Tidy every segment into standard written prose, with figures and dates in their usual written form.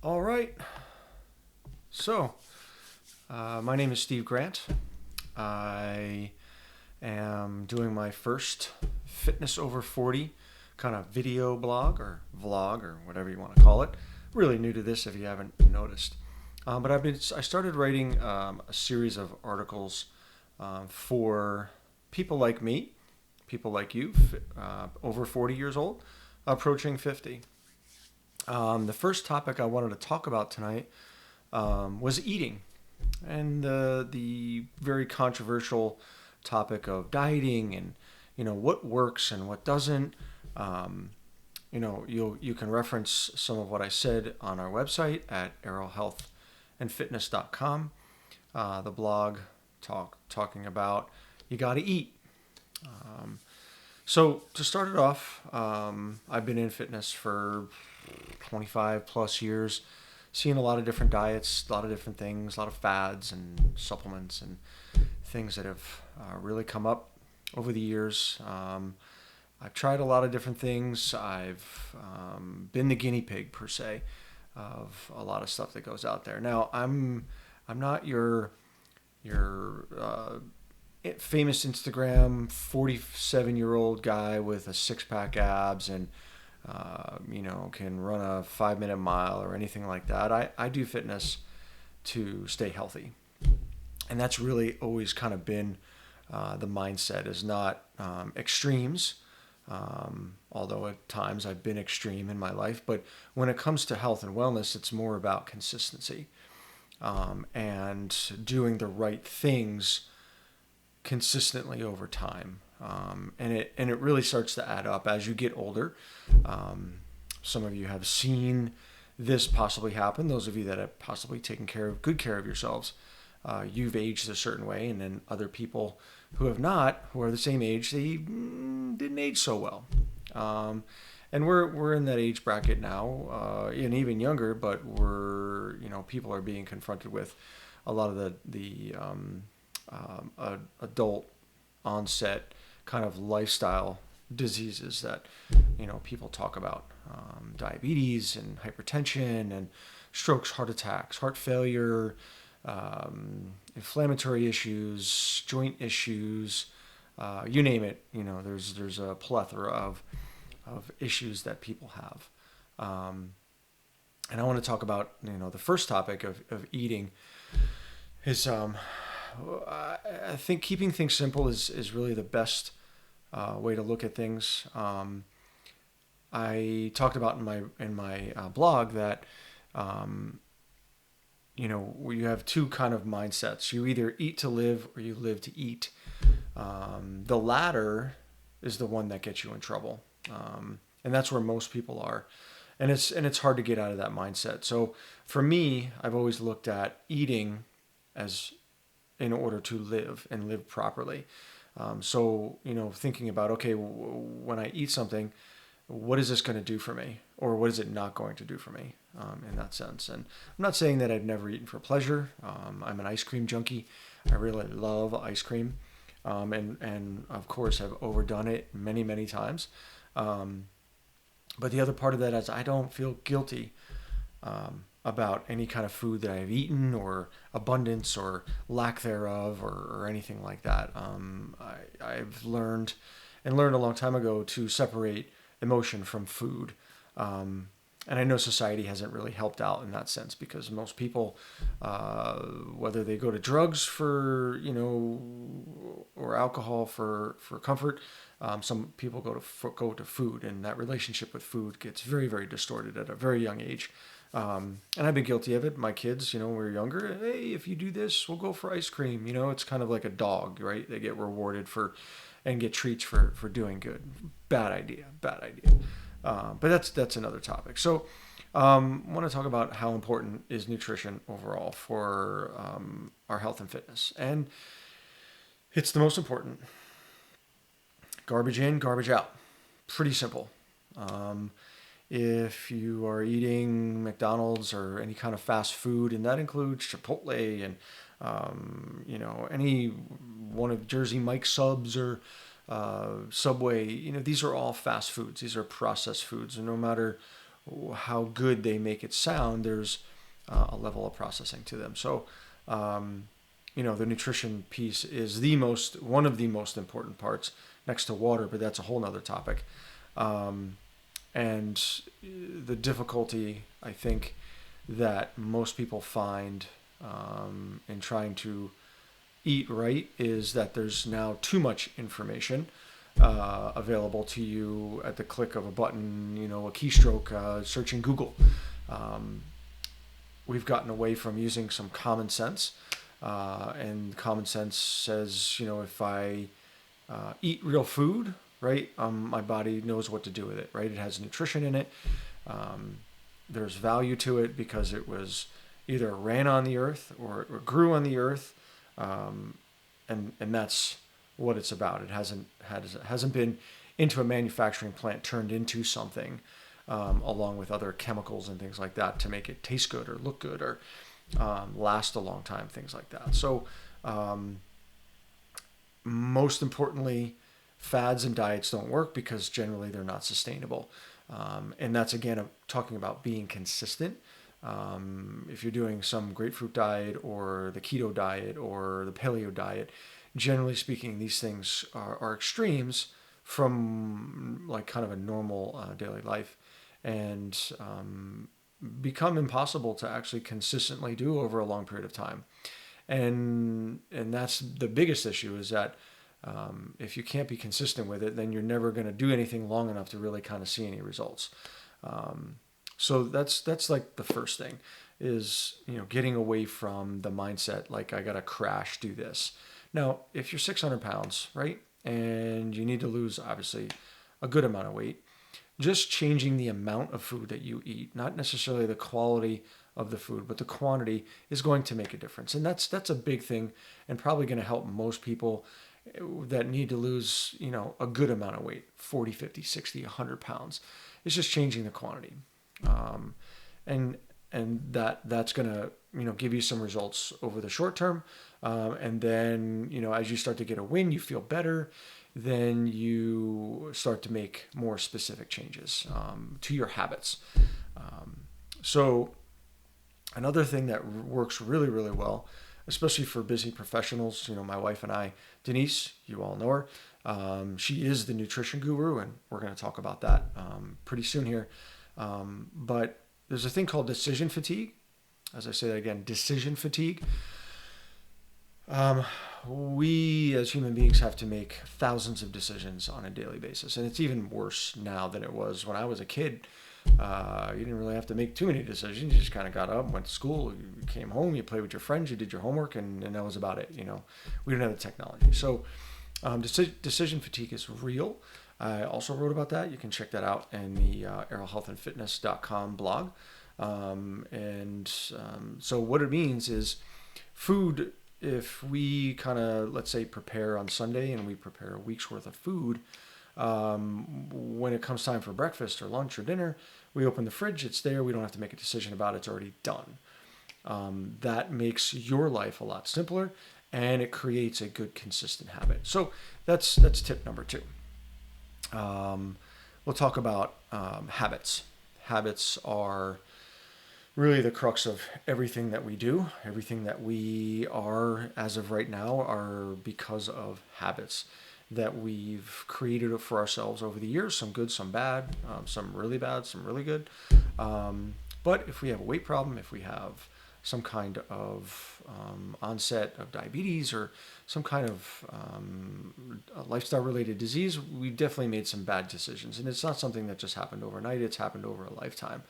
All right. So, my name is Steve Grant. I am doing my first Fitness Over 40 kind of video blog or vlog or whatever you want to call it. Really new to this if you haven't noticed. But I started writing a series of articles for people like me, people like you, over 40 years old, approaching 50. The first topic I wanted to talk about tonight was eating and the very controversial topic of dieting and what works and what doesn't. Um, you can reference some of what I said on our website at arrowhealthandfitness.com. The blog talking about you got to eat. So to start it off, I've been in fitness for 25 plus years, seeing a lot of different diets, a lot of different things, a lot of fads and supplements and things that have really come up over the years. I've tried a lot of different things. I've been the guinea pig per se of a lot of stuff that goes out there. Now I'm not your famous Instagram 47-year-old guy with a six-pack abs and can run a 5-minute mile or anything like that. I do fitness to stay healthy. And that's really always kind of been the mindset is not extremes, although at times I've been extreme in my life. But when it comes to health and wellness, it's more about consistency and doing the right things consistently over time. And it really starts to add up as you get older. Some of you have seen this possibly happen. Those of you that have possibly taken good care of yourselves, you've aged a certain way, and then other people who have not, who are the same age, they didn't age so well. And we're in that age bracket now, and even younger. But people are being confronted with a lot of the adult onset kind of lifestyle diseases that people talk about, diabetes and hypertension and strokes, heart attacks, heart failure, inflammatory issues, joint issues, you name it. There's a plethora of issues that people have. And I want to talk about the first topic of eating is I think keeping things simple is really the best way to look at things. I talked about in my blog that you have two kind of mindsets. You either eat to live or you live to eat. The latter is the one that gets you in trouble, and that's where most people are. And it's hard to get out of that mindset. So for me, I've always looked at eating as in order to live and live properly. Thinking about, okay, when I eat something, what is this going to do for me? Or what is it not going to do for me in that sense? And I'm not saying that I've never eaten for pleasure. I'm an ice cream junkie. I really love ice cream. And of course, I've overdone it many, many times. But the other part of that is I don't feel guilty about any kind of food that I've eaten or abundance or lack thereof or anything like that. I've learned a long time ago to separate emotion from food. And I know society hasn't really helped out in that sense because most people, whether they go to drugs for, or alcohol for comfort, some people go to food, and that relationship with food gets very, very distorted at a very young age. And I've been guilty of it. My kids, when we were younger, hey, if you do this, we'll go for ice cream. It's kind of like a dog, right? They get rewarded and get treats for doing good. Bad idea. But that's another topic. So I want to talk about how important is nutrition overall for our health and fitness. And it's the most important. Garbage in, garbage out. Pretty simple. If you are eating McDonald's or any kind of fast food, and that includes Chipotle and any one of Jersey Mike subs or Subway, these are all fast foods. These are processed foods, and no matter how good they make it sound, there's a level of processing to them. So, the nutrition piece is one of the most important parts next to water, but that's a whole nother topic. And the difficulty, I think, that most people find in trying to eat right is that there's now too much information available to you at the click of a button, a keystroke, searching Google. We've gotten away from using some common sense. And common sense says, if I eat real food, right, my body knows what to do with it, right? It has nutrition in it. There's value to it because it was either ran on the earth or grew on the earth. And that's what it's about. It hasn't been into a manufacturing plant turned into something along with other chemicals and things like that to make it taste good or look good or last a long time, things like that. So most importantly, fads and diets don't work because generally they're not sustainable. And that's, again, talking about being consistent. If you're doing some grapefruit diet or the keto diet or the paleo diet, generally speaking, these things are extremes from like kind of a normal daily life and become impossible to actually consistently do over a long period of time. And that's the biggest issue is that if you can't be consistent with it, then you're never going to do anything long enough to really kind of see any results. So that's like the first thing is, getting away from the mindset like I got to crash, do this. Now, if you're 600 pounds, right, and you need to lose obviously a good amount of weight, just changing the amount of food that you eat, not necessarily the quality of the food, but the quantity is going to make a difference. And that's a big thing and probably going to help most people that need to lose, a good amount of weight, 40, 50, 60, 100 pounds. It's just changing the quantity. And that's going to, give you some results over the short term. And then, as you start to get a win, you feel better, then you start to make more specific changes to your habits. So another thing that works really, really well, especially for busy professionals, my wife and I, Denise, you all know her. She is the nutrition guru, and we're going to talk about that pretty soon here. But there's a thing called decision fatigue. As I say that again, decision fatigue. We as human beings have to make thousands of decisions on a daily basis. And it's even worse now than it was when I was a kid. You didn't really have to make too many decisions. You just kind of got up, went to school, you came home, you played with your friends, you did your homework, and that was about it. We didn't have the technology. So decision fatigue is real. I also wrote about that. You can check that out in the arrowhealthandfitness.com blog. So what it means is food, if we kind of, let's say, prepare on Sunday and we prepare a week's worth of food, when it comes time for breakfast or lunch or dinner, we open the fridge, it's there, we don't have to make a decision about it, it's already done. That makes your life a lot simpler and it creates a good, consistent habit. So that's tip number 2. We'll talk about habits. Habits are really the crux of everything that we do. Everything that we are as of right now are because of habits that we've created for ourselves over the years. Some good, some bad, some really bad, some really good. But if we have a weight problem, if we have some kind of onset of diabetes or some kind of lifestyle-related disease, we definitely made some bad decisions. And it's not something that just happened overnight. It's happened over a lifetime,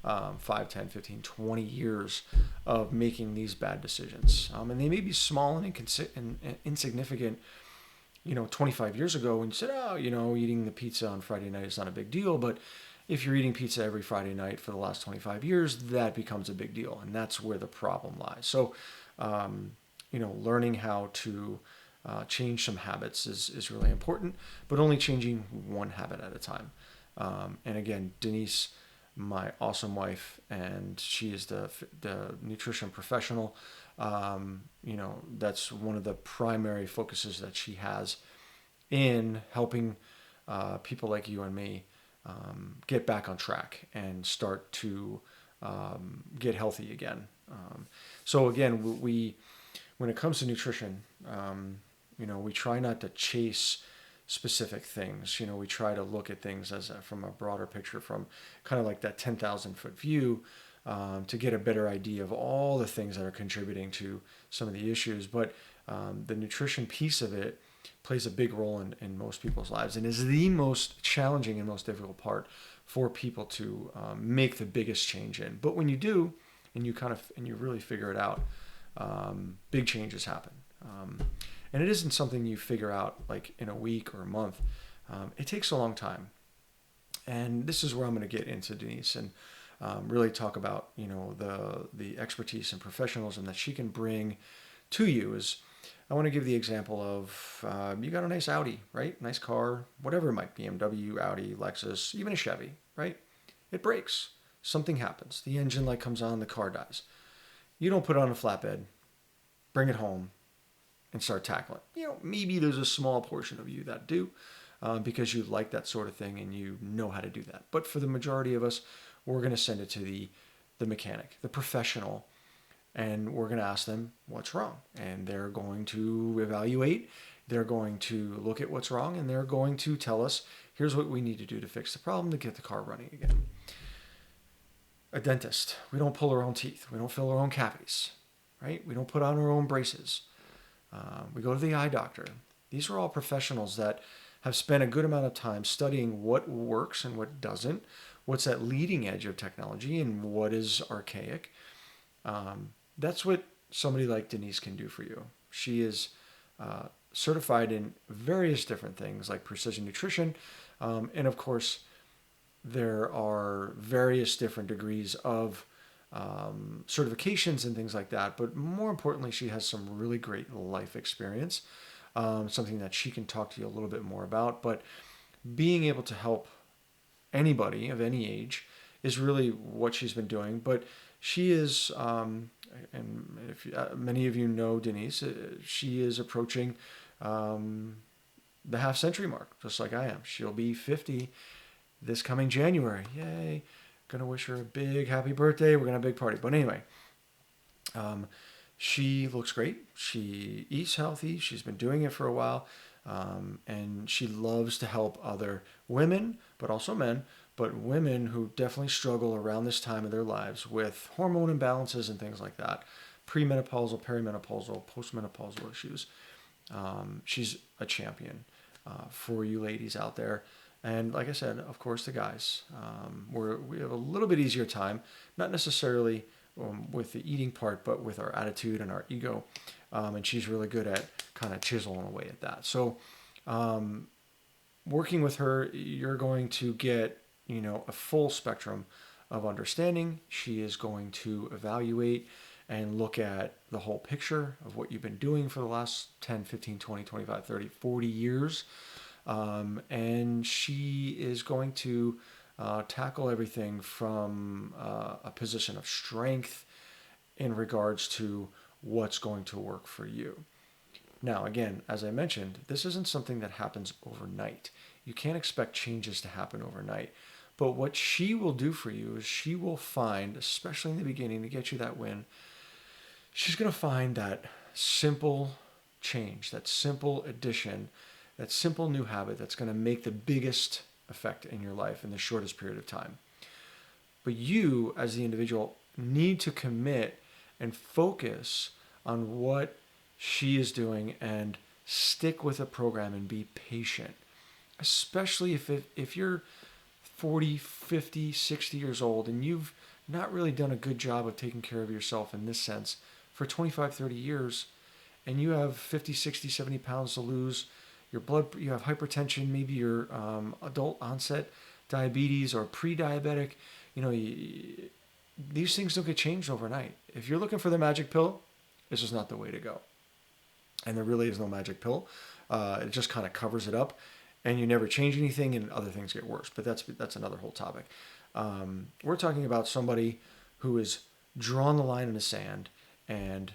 5, 10, 15, 20 years of making these bad decisions. And they may be small and insignificant, 25 years ago when you said, eating the pizza on Friday night is not a big deal. But if you're eating pizza every Friday night for the last 25 years, that becomes a big deal. And that's where the problem lies. So, learning how to change some habits is really important, but only changing one habit at a time. And again, Denise, my awesome wife, and she is the nutrition professional. That's one of the primary focuses that she has in helping people like you and me get back on track and start to get healthy again. So again, when it comes to nutrition, we try not to chase specific things. We try to look at things from a broader picture, from kind of like that 10,000 foot view, to get a better idea of all the things that are contributing to some of the issues. But the nutrition piece of it plays a big role in most people's lives, and is the most challenging and most difficult part for people to make the biggest change in. But when you do, and you really figure it out, big changes happen. And it isn't something you figure out like in a week or a month. It takes a long time. And this is where I'm going to get into Denise and really talk about the expertise and professionalism that she can bring to you. Is I want to give the example of you got a nice Audi, right? Nice car, whatever it might be, BMW, Audi, Lexus, even a Chevy, right? It breaks. Something happens. The engine light comes on, the car dies. You don't put it on a flatbed, bring it home, and start tackling. Maybe there's a small portion of you that do, because you like that sort of thing and you know how to do that. But for the majority of us, we're going to send it to the mechanic, the professional, and we're going to ask them what's wrong. And they're going to evaluate, they're going to look at what's wrong, and they're going to tell us, here's what we need to do to fix the problem to get the car running again. A dentist, we don't pull our own teeth, we don't fill our own cavities, right? We don't put on our own braces. We go to the eye doctor. These are all professionals that have spent a good amount of time studying what works and what doesn't, what's at leading edge of technology and what is archaic. That's what somebody like Denise can do for you. She is certified in various different things like precision nutrition. And of course, there are various different degrees of certifications and things like that. But more importantly, she has some really great life experience, something that she can talk to you a little bit more about. But being able to help anybody of any age is really what she's been doing. But she is, and if many of you know Denise, she is approaching the half century mark, just like I am. She'll be 50 this coming January. Yay. Gonna wish her a big happy birthday. We're gonna have a big party. But anyway, she looks great. She eats healthy. She's been doing it for a while. And she loves to help other women, but also men, but women who definitely struggle around this time of their lives with hormone imbalances and things like that, premenopausal, perimenopausal, postmenopausal issues. She's a champion for you ladies out there. And like I said, of course, the guys, we have a little bit easier time, not necessarily with the eating part, but with our attitude and our ego. And she's really good at kind of chiseling away at that. So working with her, you're going to get, a full spectrum of understanding. She is going to evaluate and look at the whole picture of what you've been doing for the last 10, 15, 20, 25, 30, 40 years. And she is going to tackle everything from a position of strength in regards to what's going to work for you. Now, again, as I mentioned, this isn't something that happens overnight. You can't expect changes to happen overnight. But what she will do for you is she will find, especially in the beginning, to get you that win, she's going to find that simple change, that simple addition, that simple new habit that's going to make the biggest effect in your life in the shortest period of time. But you, as the individual, need to commit and focus on what she is doing and stick with the program and be patient. Especially if you're 40, 50, 60 years old and you've not really done a good job of taking care of yourself in this sense for 25, 30 years, and you have 50, 60, 70 pounds to lose, you have hypertension, maybe your adult onset diabetes or pre-diabetic, these things don't get changed overnight. If you're looking for the magic pill, this is not the way to go. And there really is no magic pill. It just kind of covers it up, and you never change anything, and other things get worse. But that's another whole topic. We're talking about somebody who is drawn the line in the sand and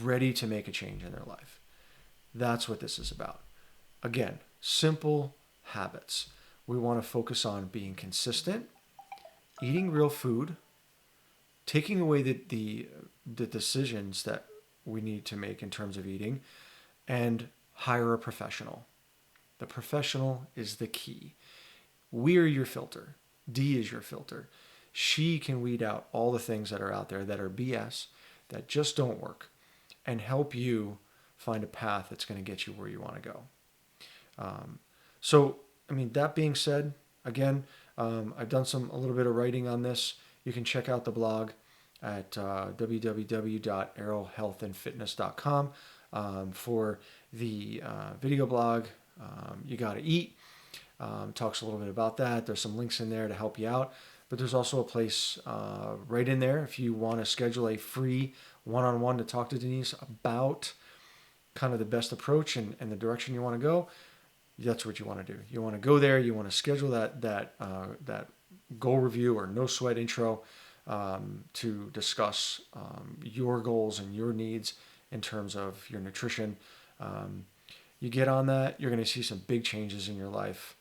ready to make a change in their life. That's what this is about. Again, simple habits. we want to focus on being consistent, eating real food, taking away the decisions that we need to make in terms of eating, and hire a professional. The professional is the key. We are your filter. Dee is your filter. She can weed out all the things that are out there that are BS, that just don't work, and help you find a path that's going to get you where you want to go. So, I mean, that being said, again, I've done a little bit of writing on this. You can check out the blog at www.arrowhealthandfitness.com. For the video blog, You Gotta Eat. Talks a little bit about that. There's some links in there to help you out. But there's also a place right in there if you want to schedule a free one-on-one to talk to Denise about kind of the best approach and the direction you want to go. That's what you want to do. You want to go there. You want to schedule that goal review or no sweat intro to discuss your goals and your needs in terms of your nutrition. You get on that, you're going to see some big changes in your life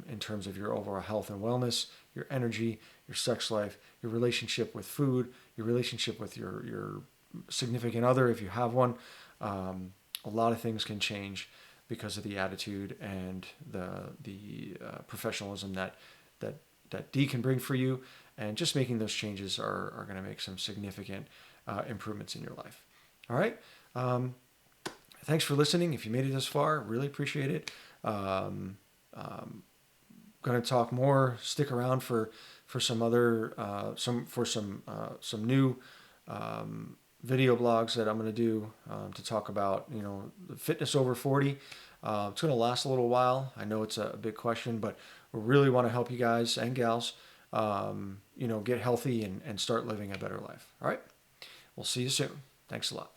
in terms of your overall health and wellness, your energy, your sex life, your relationship with food, your relationship with your significant other if you have one. A lot of things can change because of the attitude and the professionalism that Dee can bring for you, and just making those changes are going to make some significant improvements in your life. All right. Thanks for listening. If you made it this far, really appreciate it. Going to talk more. Stick around for some other some new video blogs that I'm going to do to talk about the fitness over 40. It's going to last a little while. I know it's a big question, but we really want to help you guys and gals get healthy and start living a better life. All right. We'll see you soon. Thanks a lot.